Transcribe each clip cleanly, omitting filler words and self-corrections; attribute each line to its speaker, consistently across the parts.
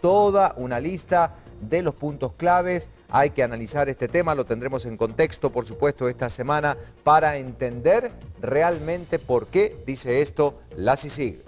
Speaker 1: toda una lista de los puntos claves. Hay que analizar este tema, lo tendremos en contexto, por supuesto, esta semana para entender realmente por qué dice esto la CICIG.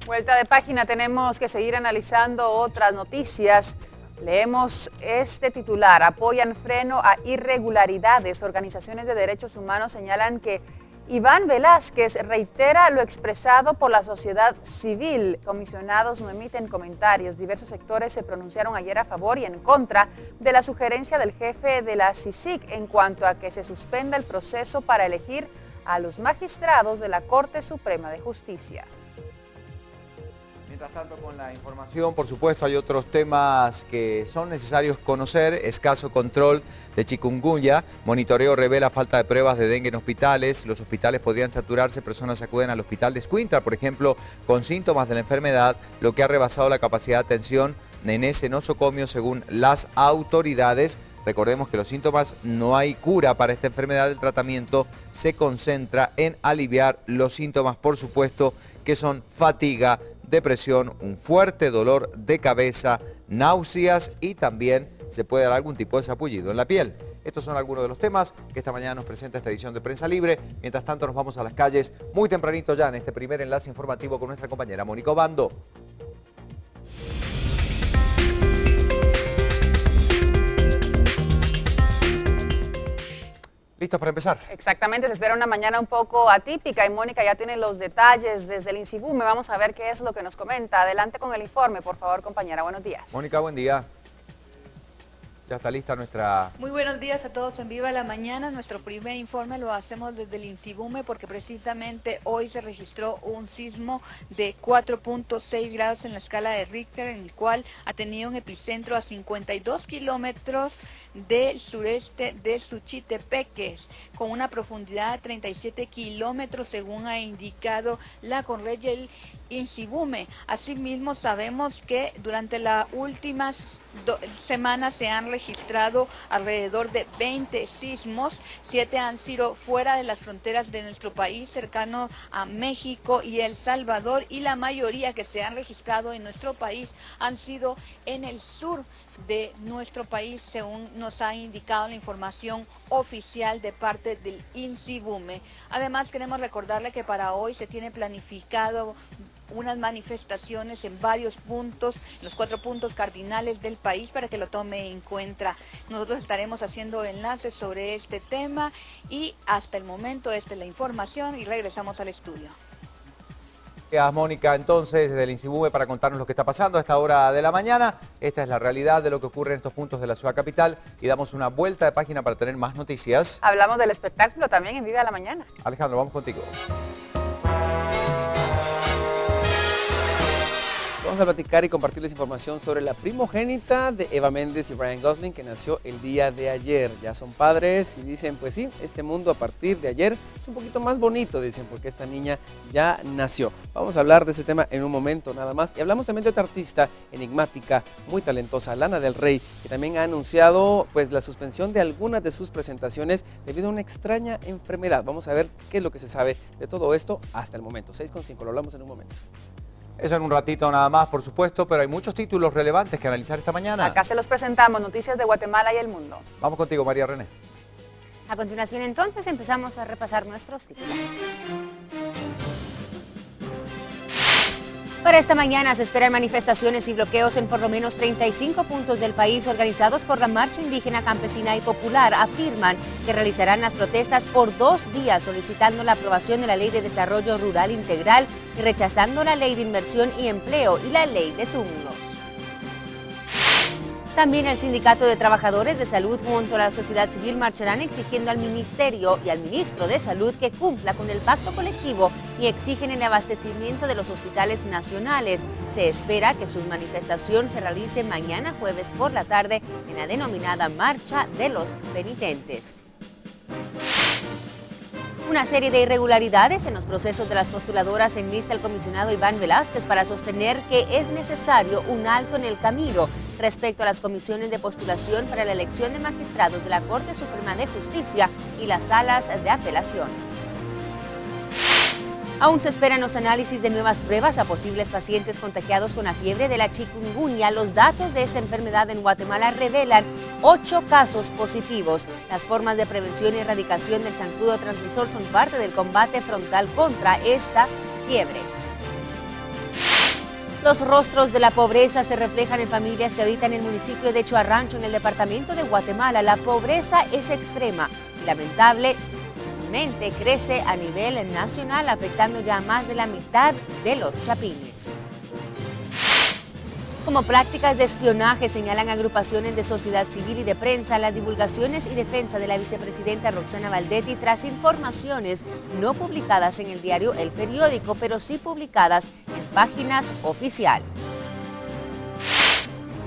Speaker 2: Vuelta de página, tenemos que seguir analizando otras noticias. Leemos este titular: apoyan freno a irregularidades. Organizaciones de derechos humanos señalan que Iván Velázquez reitera lo expresado por la sociedad civil. Comisionados no emiten comentarios. Diversos sectores se pronunciaron ayer a favor y en contra de la sugerencia del jefe de la CICIG en cuanto a que se suspenda el proceso para elegir a los magistrados de la Corte Suprema de Justicia.
Speaker 1: Mientras tanto, con la información, por supuesto, hay otros temas que son necesarios conocer. Escaso control de chikungunya. Monitoreo revela falta de pruebas de dengue en hospitales. Los hospitales podrían saturarse. Personas acuden al hospital de Escuintla, por ejemplo, con síntomas de la enfermedad, lo que ha rebasado la capacidad de atención en ese nosocomio, según las autoridades. Recordemos que los síntomas, no hay cura para esta enfermedad. El tratamiento se concentra en aliviar los síntomas, por supuesto, que son fatiga, depresión, un fuerte dolor de cabeza, náuseas y también se puede dar algún tipo de sarpullido en la piel. Estos son algunos de los temas que esta mañana nos presenta esta edición de Prensa Libre. Mientras tanto, nos vamos a las calles muy tempranito ya en este primer enlace informativo con nuestra compañera Mónica Obando. ¿Listos para empezar?
Speaker 2: Exactamente, se espera una mañana un poco atípica y Mónica ya tiene los detalles desde el INSIBUME. Vamos a ver qué es lo que nos comenta. Adelante con el informe, por favor, compañera. Buenos días.
Speaker 1: Mónica, buen día. Ya está lista nuestra...
Speaker 3: Muy buenos días a todos en Viva la Mañana. Nuestro primer informe lo hacemos desde el INSIBUME porque precisamente hoy se registró un sismo de 4.6 grados en la escala de Richter, en el cual ha tenido un epicentro a 52 kilómetros del sureste de Suchitepeques, con una profundidad de 37 kilómetros, según ha indicado la Conreyel INSIBUME. Asimismo, sabemos que durante las últimas semanas se han registrado alrededor de 20 sismos, 7 han sido fuera de las fronteras de nuestro país, cercano a México y El Salvador, y la mayoría que se han registrado en nuestro país han sido en el sur de nuestro país, según nos ha indicado la información oficial de parte del INSIBUME. Además, queremos recordarle que para hoy se tiene planificado unas manifestaciones en varios puntos, en los 4 puntos cardinales del país, para que lo tome en cuenta. Nosotros estaremos haciendo enlaces sobre este tema y hasta el momento esta es la información y regresamos al estudio.
Speaker 1: Gracias, Mónica, entonces, desde el INSIBUME para contarnos lo que está pasando a esta hora de la mañana. Esta es la realidad de lo que ocurre en estos puntos de la ciudad capital y damos una vuelta de página para tener más noticias.
Speaker 2: Hablamos del espectáculo también en Viva la Mañana.
Speaker 1: Alejandro, vamos contigo.
Speaker 4: Vamos a platicar y compartirles información sobre la primogénita de Eva Méndez y Ryan Gosling, que nació el día de ayer. Ya son padres y dicen, pues sí, este mundo a partir de ayer es un poquito más bonito, dicen, porque esta niña ya nació. Vamos a hablar de ese tema en un momento nada más. Y hablamos también de otra artista enigmática, muy talentosa, Lana del Rey, que también ha anunciado pues la suspensión de algunas de sus presentaciones debido a una extraña enfermedad. Vamos a ver qué es lo que se sabe de todo esto hasta el momento. 6:5, lo hablamos en un momento.
Speaker 1: Eso en un ratito nada más, por supuesto, pero hay muchos títulos relevantes que analizar esta mañana.
Speaker 2: Acá se los presentamos, noticias de Guatemala y el mundo.
Speaker 1: Vamos contigo, María René.
Speaker 5: A continuación, entonces, empezamos a repasar nuestros titulares. Para esta mañana se esperan manifestaciones y bloqueos en por lo menos 35 puntos del país organizados por la Marcha Indígena Campesina y Popular. Afirman que realizarán las protestas por 2 días solicitando la aprobación de la Ley de Desarrollo Rural Integral y rechazando la Ley de Inversión y Empleo y la Ley de Túmulos. También el Sindicato de Trabajadores de Salud junto a la sociedad civil marcharán exigiendo al Ministerio y al Ministro de Salud que cumpla con el pacto colectivo y exigen el abastecimiento de los hospitales nacionales. Se espera que su manifestación se realice mañana jueves por la tarde en la denominada Marcha de los Penitentes. Una serie de irregularidades en los procesos de las postuladoras enlista el comisionado Iván Velázquez para sostener que es necesario un alto en el camino respecto a las comisiones de postulación para la elección de magistrados de la Corte Suprema de Justicia y las salas de apelaciones. Aún se esperan los análisis de nuevas pruebas a posibles pacientes contagiados con la fiebre de la chikungunya. Los datos de esta enfermedad en Guatemala revelan 8 casos positivos. Las formas de prevención y erradicación del zancudo transmisor son parte del combate frontal contra esta fiebre. Los rostros de la pobreza se reflejan en familias que habitan el municipio de Chuarrancho, en el departamento de Guatemala. La pobreza es extrema y lamentablemente crece a nivel nacional, afectando ya a más de la mitad de los chapines. Como prácticas de espionaje, señalan agrupaciones de sociedad civil y de prensa, las divulgaciones y defensa de la vicepresidenta Roxana Valdetti tras informaciones no publicadas en el diario El Periódico, pero sí publicadas en páginas oficiales.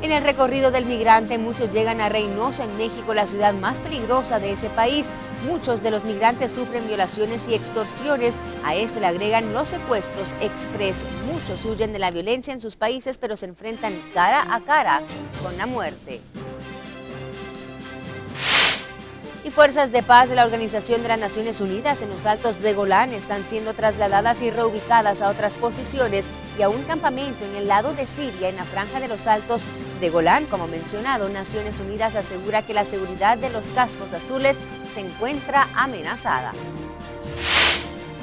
Speaker 5: En el recorrido del migrante, muchos llegan a Reynosa, en México, la ciudad más peligrosa de ese país. Muchos de los migrantes sufren violaciones y extorsiones. A esto le agregan los secuestros express. Muchos huyen de la violencia en sus países, pero se enfrentan cara a cara con la muerte. Y fuerzas de paz de la Organización de las Naciones Unidas en los Altos de Golán están siendo trasladadas y reubicadas a otras posiciones y a un campamento en el lado de Siria, en la franja de los Altos de Golán. Como mencionado, Naciones Unidas asegura que la seguridad de los cascos azules se encuentra amenazada.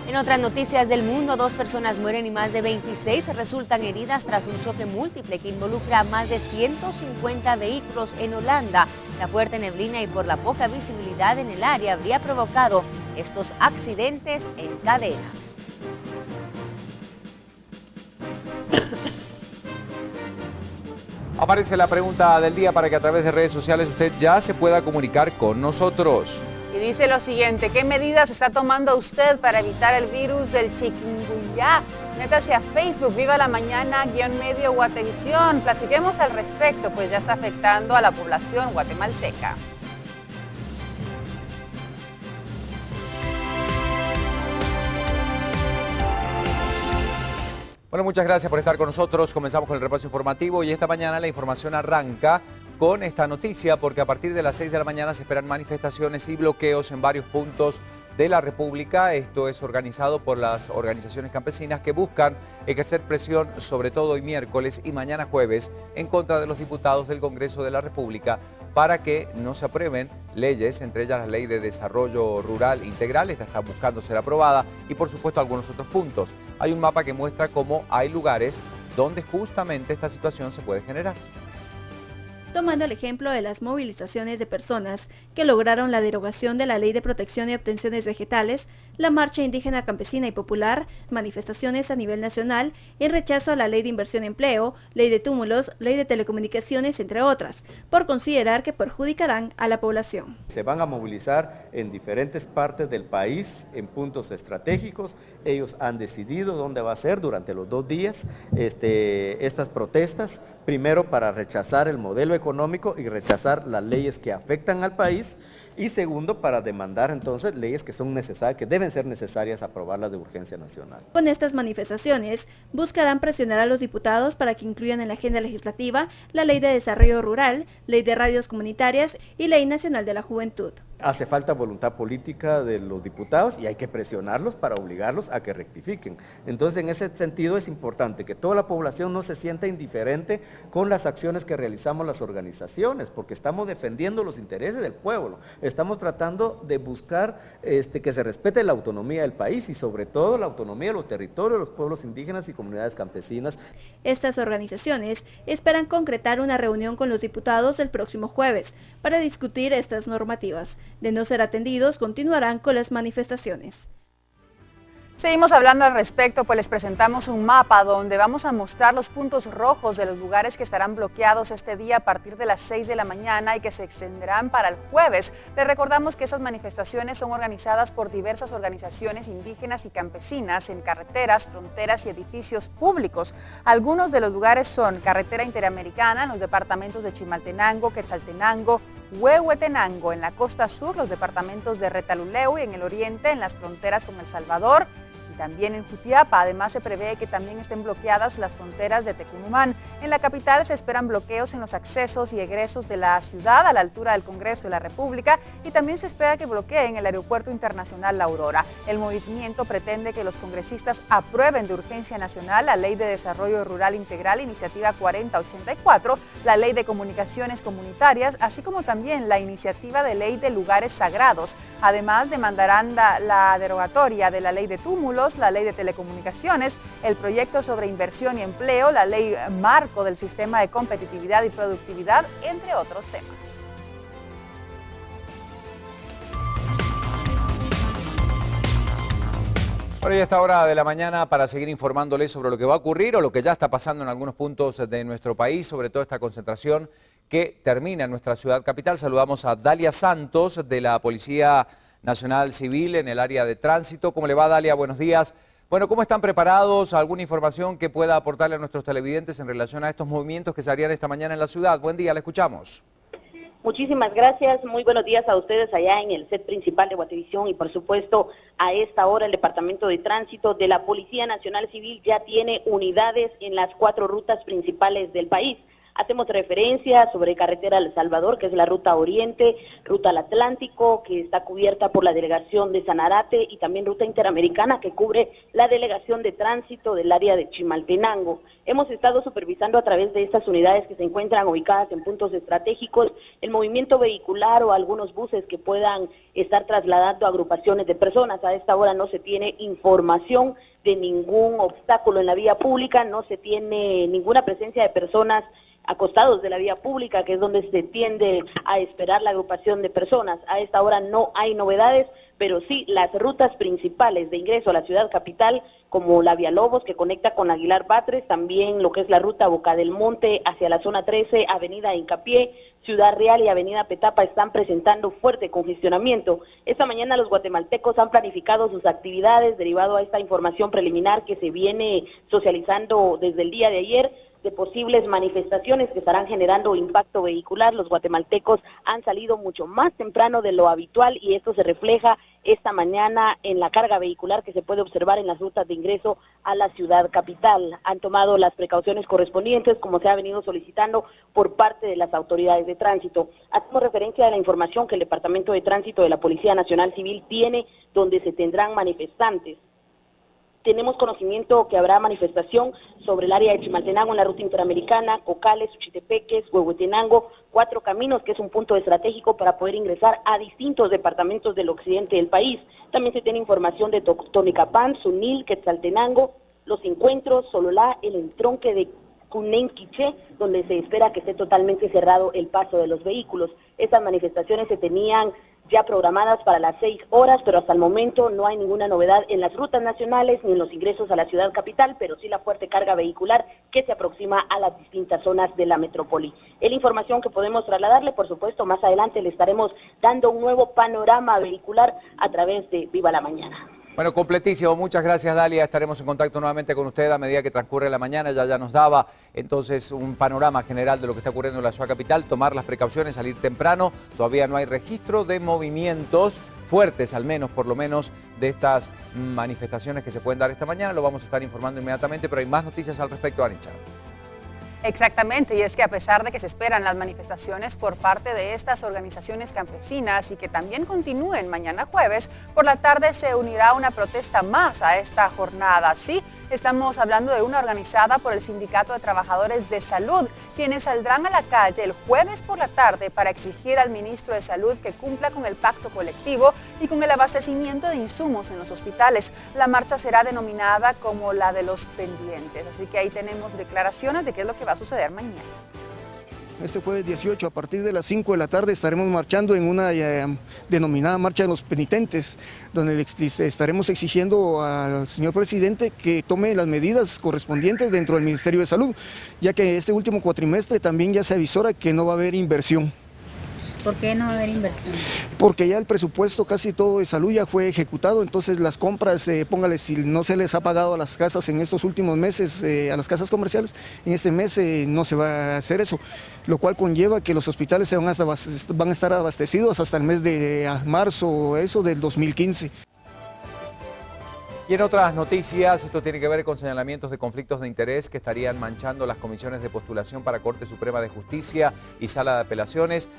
Speaker 5: En otras noticias del mundo, 2 personas mueren y más de 26 resultan heridas tras un choque múltiple que involucra a más de 150 vehículos en Holanda. La fuerte neblina y por la poca visibilidad en el área habría provocado estos accidentes en cadena.
Speaker 1: Aparece la pregunta del día para que a través de redes sociales usted ya se pueda comunicar con nosotros.
Speaker 2: Y dice lo siguiente: ¿qué medidas está tomando usted para evitar el virus del chikungunya? Métase a Facebook, Viva la Mañana, _medio Guatevisión. Platiquemos al respecto, pues ya está afectando a la población guatemalteca.
Speaker 1: Bueno, muchas gracias por estar con nosotros. Comenzamos con el repaso informativo y esta mañana la información arranca con esta noticia porque a partir de las 6 de la mañana se esperan manifestaciones y bloqueos en varios puntos de la República. Esto es organizado por las organizaciones campesinas que buscan ejercer presión, sobre todo hoy miércoles y mañana jueves, en contra de los diputados del Congreso de la República para que no se aprueben leyes, entre ellas la Ley de Desarrollo Rural Integral. Esta está buscando ser aprobada y por supuesto algunos otros puntos. Hay un mapa que muestra cómo hay lugares donde justamente esta situación se puede generar.
Speaker 6: Tomando el ejemplo de las movilizaciones de personas que lograron la derogación de la Ley de Protección y Obtenciones Vegetales, la marcha indígena campesina y popular, manifestaciones a nivel nacional en rechazo a la Ley de Inversión y Empleo, Ley de Túmulos, Ley de Telecomunicaciones, entre otras, por considerar que perjudicarán a la población.
Speaker 7: Se van a movilizar en diferentes partes del país, en puntos estratégicos. Ellos han decidido dónde va a ser durante los 2 días estas protestas, primero para rechazar el modelo económico y rechazar las leyes que afectan al país, y segundo para demandar entonces leyes que son necesarias, que deben ser necesarias aprobarlas de urgencia nacional.
Speaker 6: Con estas manifestaciones buscarán presionar a los diputados para que incluyan en la agenda legislativa la Ley de Desarrollo Rural, Ley de Radios Comunitarias y Ley Nacional de la Juventud.
Speaker 7: Hace falta voluntad política de los diputados y hay que presionarlos para obligarlos a que rectifiquen. Entonces, en ese sentido es importante que toda la población no se sienta indiferente con las acciones que realizamos las organizaciones, porque estamos defendiendo los intereses del pueblo. Estamos tratando de buscar que se respete la autonomía del país y sobre todo la autonomía de los territorios, de los pueblos indígenas y comunidades campesinas.
Speaker 6: Estas organizaciones esperan concretar una reunión con los diputados el próximo jueves para discutir estas normativas. De no ser atendidos, continuarán con las manifestaciones.
Speaker 2: Seguimos hablando al respecto, pues les presentamos un mapa donde vamos a mostrar los puntos rojos de los lugares que estarán bloqueados este día a partir de las 6 de la mañana y que se extenderán para el jueves. Les recordamos que esas manifestaciones son organizadas por diversas organizaciones indígenas y campesinas en carreteras, fronteras y edificios públicos. Algunos de los lugares son Carretera Interamericana en los departamentos de Chimaltenango, Quetzaltenango, Huehuetenango, en la costa sur, los departamentos de Retaluleu y en el oriente, en las fronteras con El Salvador. también en Jutiapa. Además, se prevé que también estén bloqueadas las fronteras de Tecunumán. En la capital se esperan bloqueos en los accesos y egresos de la ciudad a la altura del Congreso de la República y también se espera que bloqueen el Aeropuerto Internacional La Aurora. El movimiento pretende que los congresistas aprueben de urgencia nacional la Ley de Desarrollo Rural Integral, Iniciativa 4084, la Ley de Comunicaciones Comunitarias, así como también la Iniciativa de Ley de Lugares Sagrados. Además, demandarán la derogatoria de la Ley de Túmulos, la Ley de Telecomunicaciones, el proyecto sobre inversión y empleo, la Ley Marco del Sistema de Competitividad y Productividad, entre otros temas.
Speaker 1: Bueno, ya a esta hora de la mañana para seguir informándoles sobre lo que va a ocurrir o lo que ya está pasando en algunos puntos de nuestro país, sobre toda esta concentración que termina en nuestra ciudad capital. Saludamos a Dalia Santos de la Policía Nacional Civil en el área de tránsito. ¿Cómo le va, Dalia? Buenos días. Bueno, ¿cómo están preparados? ¿Alguna información que pueda aportarle a nuestros televidentes en relación a estos movimientos que se harían esta mañana en la ciudad? Buen día, le escuchamos.
Speaker 8: Muchísimas gracias, muy buenos días a ustedes allá en el set principal de Guatevisión y por supuesto a esta hora el Departamento de Tránsito de la Policía Nacional Civil ya tiene unidades en las 4 rutas principales del país. Hacemos referencia sobre carretera El Salvador, que es la ruta Oriente, ruta al Atlántico, que está cubierta por la delegación de Sanarate, y también ruta interamericana, que cubre la delegación de tránsito del área de Chimaltenango. Hemos estado supervisando a través de estas unidades que se encuentran ubicadas en puntos estratégicos el movimiento vehicular o algunos buses que puedan estar trasladando agrupaciones de personas. A esta hora no se tiene información de ningún obstáculo en la vía pública, no se tiene ninguna presencia de personas acostados de la vía pública, que es donde se tiende a esperar la agrupación de personas. A esta hora no hay novedades, pero sí las rutas principales de ingreso a la ciudad capital, como la Vía Lobos, que conecta con Aguilar Batres, también lo que es la ruta Boca del Monte hacia la zona 13, Avenida Hincapié, Ciudad Real y Avenida Petapa están presentando fuerte congestionamiento. Esta mañana los guatemaltecos han planificado sus actividades derivado a esta información preliminar que se viene socializando desde el día de ayer, de posibles manifestaciones que estarán generando impacto vehicular. Los guatemaltecos han salido mucho más temprano de lo habitual y esto se refleja esta mañana en la carga vehicular que se puede observar en las rutas de ingreso a la ciudad capital. Han tomado las precauciones correspondientes como se ha venido solicitando por parte de las autoridades de tránsito. Hacemos referencia a la información que el Departamento de Tránsito de la Policía Nacional Civil tiene, donde se tendrán manifestantes. Tenemos conocimiento que habrá manifestación sobre el área de Chimaltenango en la ruta interamericana, Cocales, Uchitepeques, Huehuetenango, 4 Caminos, que es un punto estratégico para poder ingresar a distintos departamentos del occidente del país. También se tiene información de Tonicapán, Sunil, Quetzaltenango, Los Encuentros, Sololá, el entronque de Cunenquiché, donde se espera que esté totalmente cerrado el paso de los vehículos. Estas manifestaciones se tenían ya programadas para las 6 horas, pero hasta el momento no hay ninguna novedad en las rutas nacionales ni en los ingresos a la ciudad capital, pero sí la fuerte carga vehicular que se aproxima a las distintas zonas de la metrópoli. Es la información que podemos trasladarle, por supuesto, más adelante le estaremos dando un nuevo panorama vehicular a través de Viva la Mañana.
Speaker 1: Bueno, completísimo. Muchas gracias, Dalia. Estaremos en contacto nuevamente con usted a medida que transcurre la mañana. Ya nos daba entonces un panorama general de lo que está ocurriendo en la ciudad capital. Tomar las precauciones, salir temprano. Todavía no hay registro de movimientos fuertes, al menos, por lo menos, de estas manifestaciones que se pueden dar esta mañana. Lo vamos a estar informando inmediatamente, pero hay más noticias al respecto, Anicha.
Speaker 2: Exactamente, y es que a pesar de que se esperan las manifestaciones por parte de estas organizaciones campesinas y que también continúen mañana jueves, por la tarde se unirá una protesta más a esta jornada. Sí, estamos hablando de una organizada por el Sindicato de Trabajadores de Salud, quienes saldrán a la calle el jueves por la tarde para exigir al ministro de Salud que cumpla con el pacto colectivo y con el abastecimiento de insumos en los hospitales. La marcha será denominada como la de los pendientes, así que ahí tenemos declaraciones de qué es lo que va a suceder mañana.
Speaker 9: Este jueves 18, a partir de las 5 de la tarde, estaremos marchando en una denominada Marcha de los Penitentes, donde estaremos exigiendo al señor presidente que tome las medidas correspondientes dentro del Ministerio de Salud, ya que este último cuatrimestre también ya se avisora que no va a haber inversión.
Speaker 10: ¿Por qué no va a haber inversión?
Speaker 9: Porque ya el presupuesto casi todo de salud ya fue ejecutado, entonces las compras, póngale, si no se les ha pagado a las casas en estos últimos meses, a las casas comerciales, en este mes no se va a hacer eso, lo cual conlleva que los hospitales van a estar abastecidos hasta el mes de marzo, eso del 2015.
Speaker 1: Y en otras noticias, esto tiene que ver con señalamientos de conflictos de interés que estarían manchando las comisiones de postulación para Corte Suprema de Justicia y Sala de Apelaciones.